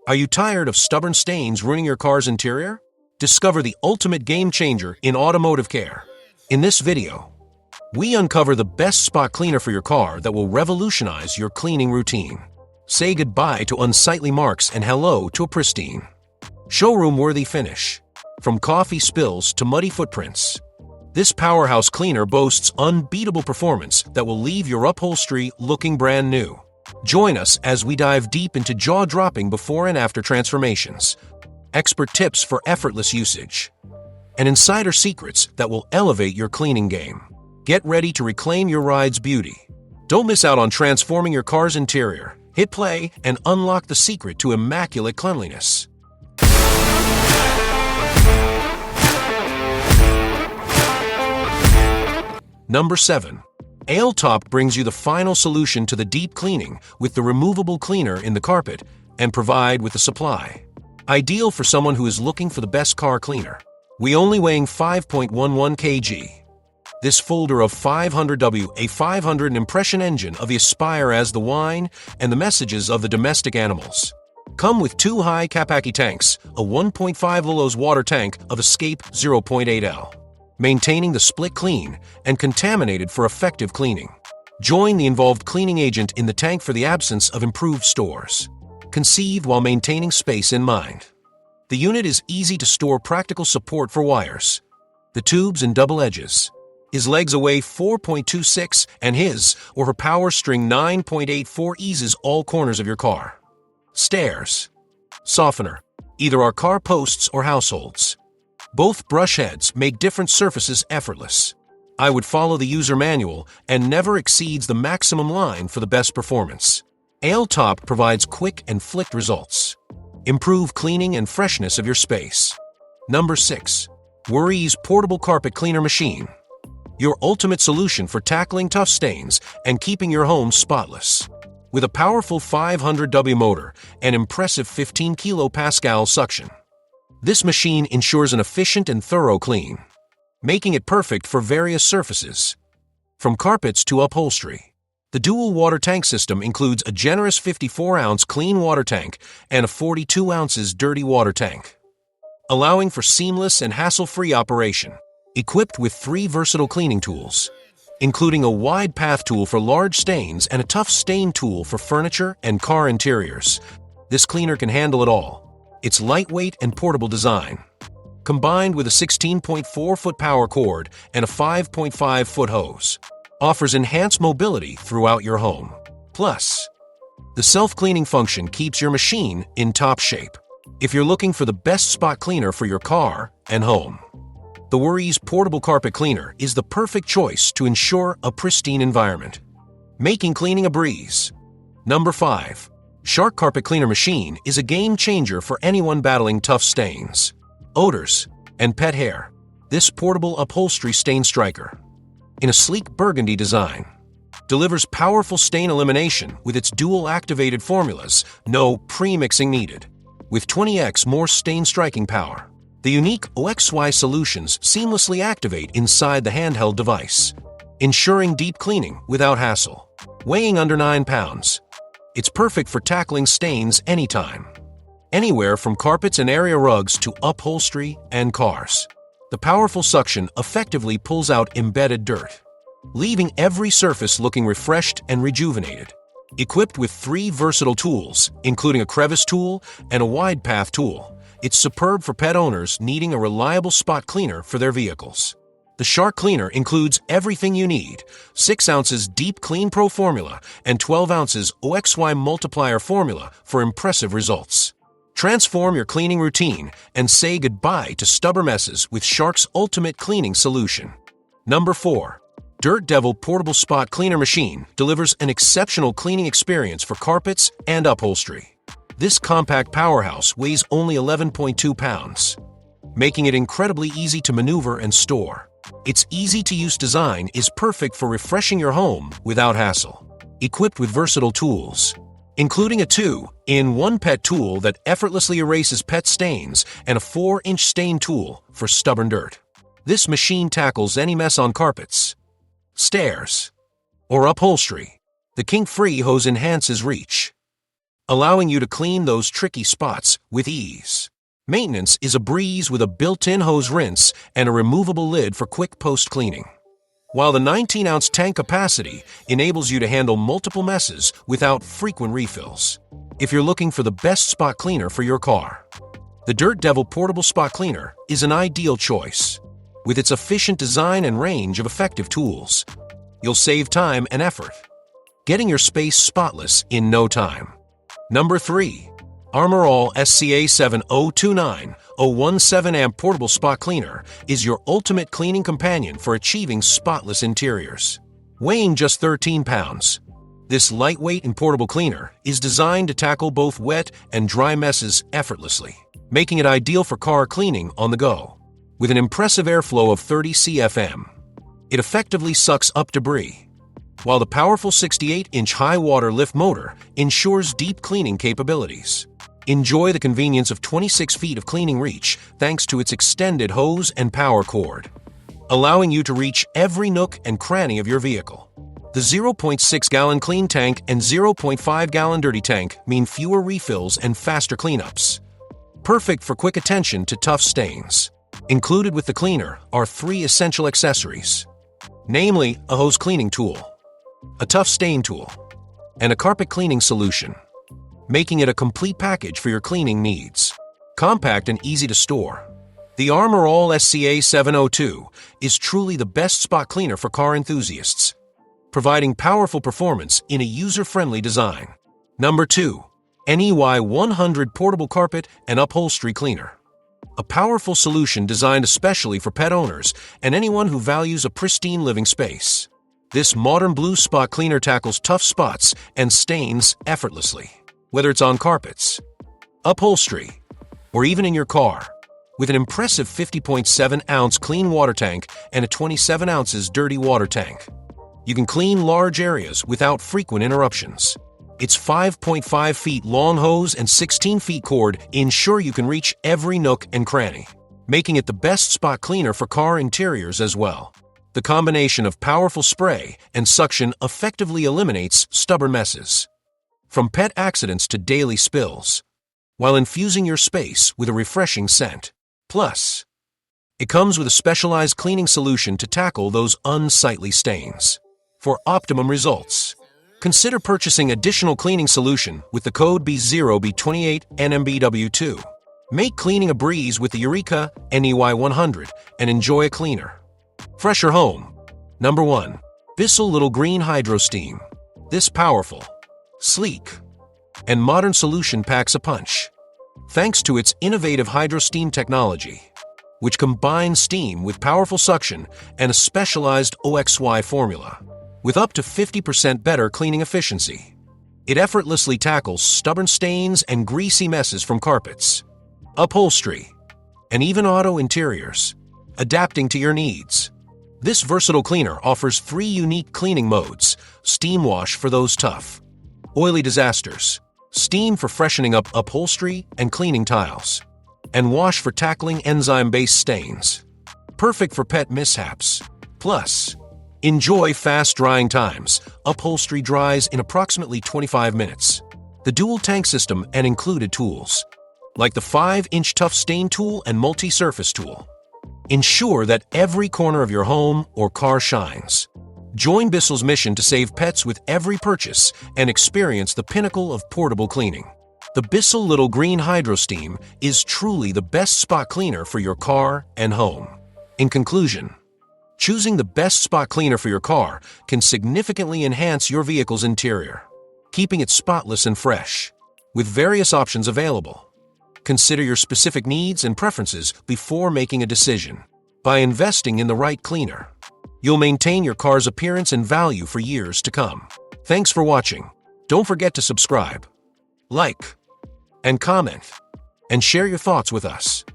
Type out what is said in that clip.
Are you tired of stubborn stains ruining your car's interior? Discover the ultimate game changer in automotive care. In this video, we uncover the best spot cleaner for your car that will revolutionize your cleaning routine. Say goodbye to unsightly marks and hello to a pristine, showroom-worthy finish. From coffee spills to muddy footprints, this powerhouse cleaner boasts unbeatable performance that will leave your upholstery looking brand new. Join us as we dive deep into jaw-dropping before and after transformations, expert tips for effortless usage, and insider secrets that will elevate your cleaning game. Get ready to reclaim your ride's beauty. Don't miss out on transforming your car's interior. Hit play and unlock the secret to immaculate cleanliness. Number 7. Aletop brings you the final solution to the deep cleaning with the removable cleaner in the carpet and provide with the supply. Ideal for someone who is looking for the best car cleaner. We only weighing 5.11 kg. This folder of 500W, a 500 impression engine of the Aspire as the wine and the messages of the domestic animals. Come with 2 high Kapaki tanks, a 1.5 Lilos water tank of Escape 0.8L. Maintaining the split clean and contaminated for effective cleaning. Join the involved cleaning agent in the tank for the absence of improved stores. Conceived while maintaining space in mind. The unit is easy to store, practical support for wires. The tubes and double edges. His legs weigh 4.26 and his or her power string 9.84 eases all corners of your car. Stairs. Softener. Either our car posts or households. Both brush heads make different surfaces effortless. I would follow the user manual and never exceeds the maximum line for the best performance. Aletop provides quick and flicked results. Improve cleaning and freshness of your space. Number 6. Worries Portable Carpet Cleaner Machine. Your ultimate solution for tackling tough stains and keeping your home spotless. With a powerful 500W motor and impressive 15 kPa suction. This machine ensures an efficient and thorough clean, making it perfect for various surfaces, from carpets to upholstery. The dual water tank system includes a generous 54-ounce clean water tank and a 42 ounces dirty water tank, allowing for seamless and hassle-free operation. Equipped with 3 versatile cleaning tools, including a wide path tool for large stains and a tough stain tool for furniture and car interiors, this cleaner can handle it all. Its lightweight and portable design, combined with a 16.4-foot power cord and a 5.5-foot hose, offers enhanced mobility throughout your home. Plus, the self-cleaning function keeps your machine in top shape. If you're looking for the best spot cleaner for your car and home, the Worries Portable Carpet Cleaner is the perfect choice to ensure a pristine environment, making cleaning a breeze. Number 5. Shark Carpet Cleaner Machine is a game changer for anyone battling tough stains, odors, and pet hair. This portable upholstery stain striker, in a sleek burgundy design, delivers powerful stain elimination with its dual activated formulas, no pre-mixing needed. With 20x more stain striking power, the unique OXY solutions seamlessly activate inside the handheld device, ensuring deep cleaning without hassle. Weighing under 9 pounds, it's perfect for tackling stains anytime. Anywhere from carpets and area rugs to upholstery and cars. The powerful suction effectively pulls out embedded dirt, leaving every surface looking refreshed and rejuvenated. Equipped with 3 versatile tools, including a crevice tool and a wide path tool, it's superb for pet owners needing a reliable spot cleaner for their vehicles. The Shark Cleaner includes everything you need: 6 ounces Deep Clean Pro formula and 12 ounces OXY Multiplier formula for impressive results. Transform your cleaning routine and say goodbye to stubborn messes with Shark's ultimate cleaning solution. Number 4. Dirt Devil Portable Spot Cleaner Machine delivers an exceptional cleaning experience for carpets and upholstery. This compact powerhouse weighs only 11.2 pounds, making it incredibly easy to maneuver and store. Its easy-to-use design is perfect for refreshing your home without hassle. Equipped with versatile tools, including a 2-in-1 pet tool that effortlessly erases pet stains and a 4-inch stain tool for stubborn dirt. This machine tackles any mess on carpets, stairs, or upholstery. The kink-free hose enhances reach, allowing you to clean those tricky spots with ease. Maintenance is a breeze with a built-in hose rinse and a removable lid for quick post-cleaning. While the 19-ounce tank capacity enables you to handle multiple messes without frequent refills. If you're looking for the best spot cleaner for your car, the Dirt Devil Portable Spot Cleaner is an ideal choice. With its efficient design and range of effective tools, you'll save time and effort, getting your space spotless in no time. Number 3. Armor All SCA 7029 017 amp Portable Spot Cleaner is your ultimate cleaning companion for achieving spotless interiors. Weighing just 13 pounds, this lightweight and portable cleaner is designed to tackle both wet and dry messes effortlessly, making it ideal for car cleaning on the go. With an impressive airflow of 30 CFM, it effectively sucks up debris, while the powerful 68-inch high-water lift motor ensures deep cleaning capabilities. Enjoy the convenience of 26 feet of cleaning reach thanks to its extended hose and power cord, allowing you to reach every nook and cranny of your vehicle. The 0.6-gallon clean tank and 0.5-gallon dirty tank mean fewer refills and faster cleanups, perfect for quick attention to tough stains. Included with the cleaner are 3 essential accessories, namely a hose cleaning tool, a tough stain tool, and a carpet cleaning solution, making it a complete package for your cleaning needs. Compact and easy to store, the Armor All SCA 702 is truly the best spot cleaner for car enthusiasts, providing powerful performance in a user-friendly design. Number 2. NEY 100 Portable Carpet and Upholstery Cleaner. A powerful solution designed especially for pet owners and anyone who values a pristine living space. This modern blue spot cleaner tackles tough spots and stains effortlessly, whether it's on carpets, upholstery, or even in your car. With an impressive 50.7-ounce clean water tank and a 27 ounces dirty water tank, you can clean large areas without frequent interruptions. Its 5.5 feet long hose and 16 feet cord ensure you can reach every nook and cranny, making it the best spot cleaner for car interiors as well. The combination of powerful spray and suction effectively eliminates stubborn messes, from pet accidents to daily spills, while infusing your space with a refreshing scent. Plus, it comes with a specialized cleaning solution to tackle those unsightly stains. For optimum results, consider purchasing additional cleaning solution with the code B0B28NMBW2. Make cleaning a breeze with the Eureka NEY 100 and enjoy a cleaner, fresher home. Number 1. Bissell Little Green Hydro Steam. This powerful, sleek, and modern solution packs a punch, thanks to its innovative hydro steam technology, which combines steam with powerful suction and a specialized OXY formula. With up to 50% better cleaning efficiency, it effortlessly tackles stubborn stains and greasy messes from carpets, upholstery, and even auto interiors, adapting to your needs. This versatile cleaner offers 3 unique cleaning modes: steam wash for those tough, oily disasters, steam for freshening up upholstery and cleaning tiles, and wash for tackling enzyme-based stains, perfect for pet mishaps. Plus, enjoy fast drying times. Upholstery dries in approximately 25 minutes. The dual tank system and included tools, like the 5-inch tough stain tool and multi-surface tool, ensure that every corner of your home or car shines. Join Bissell's mission to save pets with every purchase and experience the pinnacle of portable cleaning. The Bissell Little Green Hydro Steam is truly the best spot cleaner for your car and home. In conclusion, choosing the best spot cleaner for your car can significantly enhance your vehicle's interior, keeping it spotless and fresh. With various options available, consider your specific needs and preferences before making a decision. By investing in the right cleaner, you'll maintain your car's appearance and value for years to come. Thanks for watching. Don't forget to subscribe, like, and comment, and share your thoughts with us.